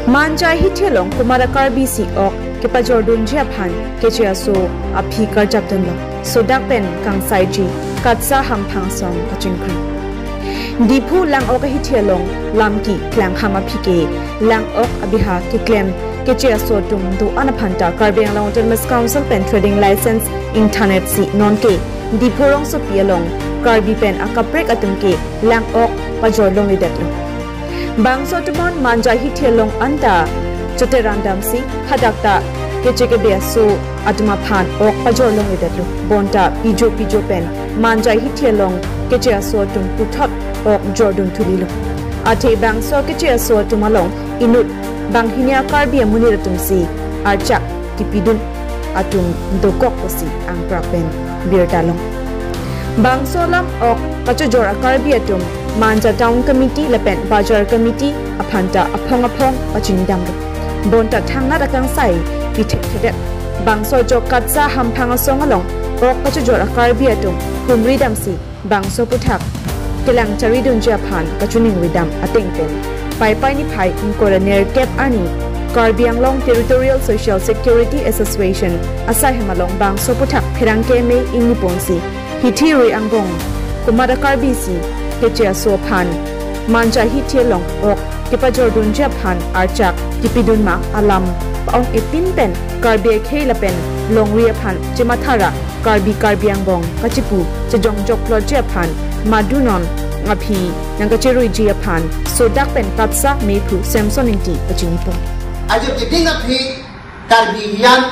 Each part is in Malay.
Manjai hitelong kumara karbisi ok kepa Jordan Japan kechia so aphi karjap dunlo sodak pen kang saiji katsa hamphang song kachingkri Dipu lang ok hitelong lamki klang hama phike lang ok abiha ki claim kechia so tum do anaphanta Karbiang Long Autonomous Council pen trading license internet si non ke Dipurong so pialong Karbi pen akaprek atumke lang ok pajorlong idetlo Bangso tumon manjai hitelong anta chote randam si hadakta kecheke beso atuma phan ok pajorlong idetlo bonta pijo pen manjai hitelong kechea so tum puthot ok Jordan tulilo ate bangso kechea so tumalong inut banghinia Karbi amuniratum si archak tipidun atum dokok posi ang prapen birtalong Bangso lam ok pachojora Karbi atum Manja Town Committee Lepen Bajar Committee Aphanta Aphong Pachinidamlo Bonta Thangna Rakang Sai Pithedet Bangso Jokatsa Hamphanga Songalong Ok Pachojor Karbi atum Humri Damsi Bangso Puthak Kelang Charidun Japan Kachuning Widam Atingpen Pai ni Pai Coroner Cap Ani Karbiang Long Territorial Social Security Association Asai Hamalong Bangso Puthak Phirangke me Ingniponsi Hitiri Angbong Kumada Karbi si kechia so phan manjai hitelong ok kepa Jordan Japan archak tipidun ma alam paong ipin pen Karbi khela pen longria phan chemathara Karbiang bong kachipu chejong joklor Japan madunon ngapi nangkacherui Japan sodak pen katsa mepu Samson inti pachinipo ajo kitinga phi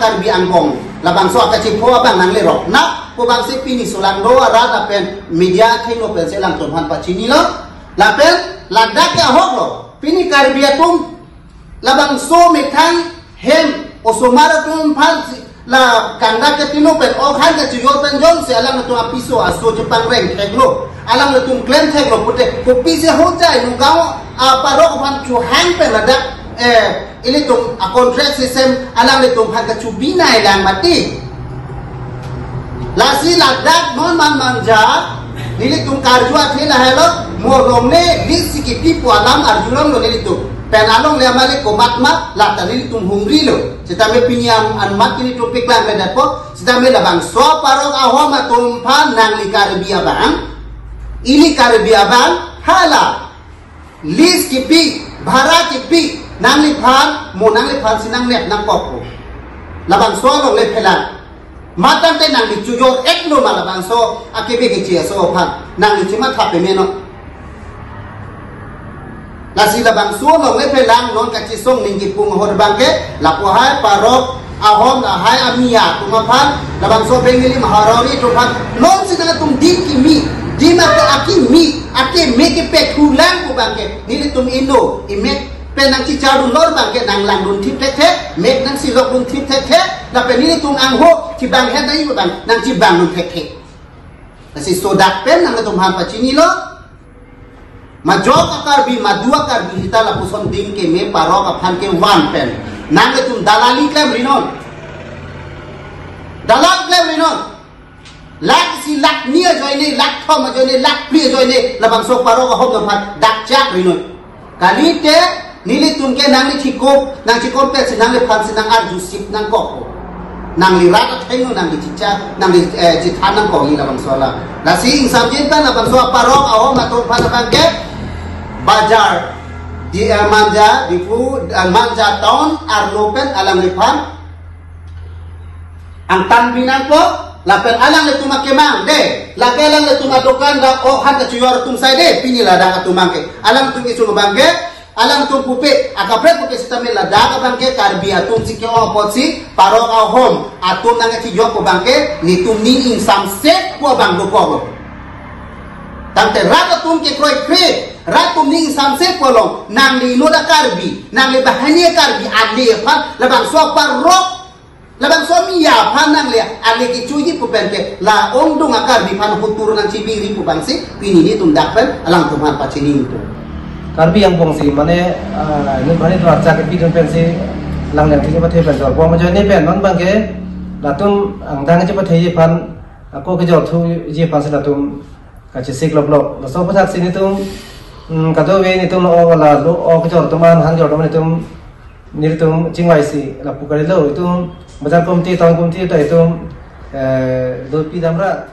Karbiang bong labang so akachipo abang nang lerok na Kubang si pini sulang doa rata pen media kino pen selang tuhan pacini lo, lapel ladak ya hok lo, pini Karbiatum, labang so mekan hem osomara tum pan la kanda ke tino pen okhan ke ciyor pen jong se alang tu apiso aso Jepang reng keglo, alang tu klaim keglo pute kopi se hojai nungau parok pan cuhang pen ladak ini tum kontrak sistem alang tum pan ke cubina ilang mati. Lasi ladak non manja nili tum karjua thela helo moromne lisi ki pipo alam arjulong lo nili tum penalong le amale komatma lata nili tum hungri lo sitame pinyam anmat nili tum piklan medapo sitame labang so parong ahoma tum pan nang li Karbi abang hala lis ki pi bhara ki pi nang li phan mo nang li phan sinang net nang kokko labang so lo le phelan Matang te nang dicuyor eklo malabang so akibe kecil so pan nang dicuma tapi meno nasi labang so long lepe lang non kacil song ninggi pung hor bangke lapuhai parok ahom lahai amia tumapan labang so bengili maharori tupan non sinang tum dim kimi dim aki mi ke pekulang ku bangke nili tum indo imek penang ci caru lor bangke nang lang dun tip tek mek nang silok dun tip tek la penini tung angho ci bang hen dai bang nang ci bang dun tek nasi sodak pen nang tum han pacini lo majok Karbi madua Karbi hita la puson dim ke me parok aphan ke wan pen nang tum dalali klem rinon lak si lak nia joine lak thom joine lak pri joine la bang so parok hom phan dak chak rinon kali te nili tumke nang li chikop pe sinang li phan sinang arju sip nang kok nang li rat thaino nang li chicha nang li chithan nang ko ni labang sola la si ing subject ta labang so parok aho ma to phan bang ke bajar di manja di fu manja town arlopen alam li phan ang tan binan ko lapen alang le tuma kemang de la kelang le tuma dokan da o han ka ciyor tum sai de pini la da tumang ke alang tum isu bangke alang tum pupe akapre pupe sistem la da bangke Karbi atum sikyo oposi parok ahom atum nang ci yok bangke ni tum ni in samset ko bang do ko tante rat tum ke kroi kre rat tum ni in samset ko long nang li no da Karbi nang le bahani Karbi ade phan la bang so parok labang suami ya panang le ale ki cuji pupente la ong dung akar di pan hutur nang cibiri pupangsi pini ni tum dakpen alang tuman pacini itu Karbiang bong si mane ni bani tu acak ki dun pensi lang nang ki pathe pen jor bong ma jone pen non bang ke la tum ang dang je pathe ye pan ko ke jor thu je pan se la tum ka che sik lop lop la so pathak sini tum ka do ve ni tum o la lo o ke jor tuman han jor tum ni tum niritum cingwai si la pukari lo itu macam komti tahun komti itu do pi damra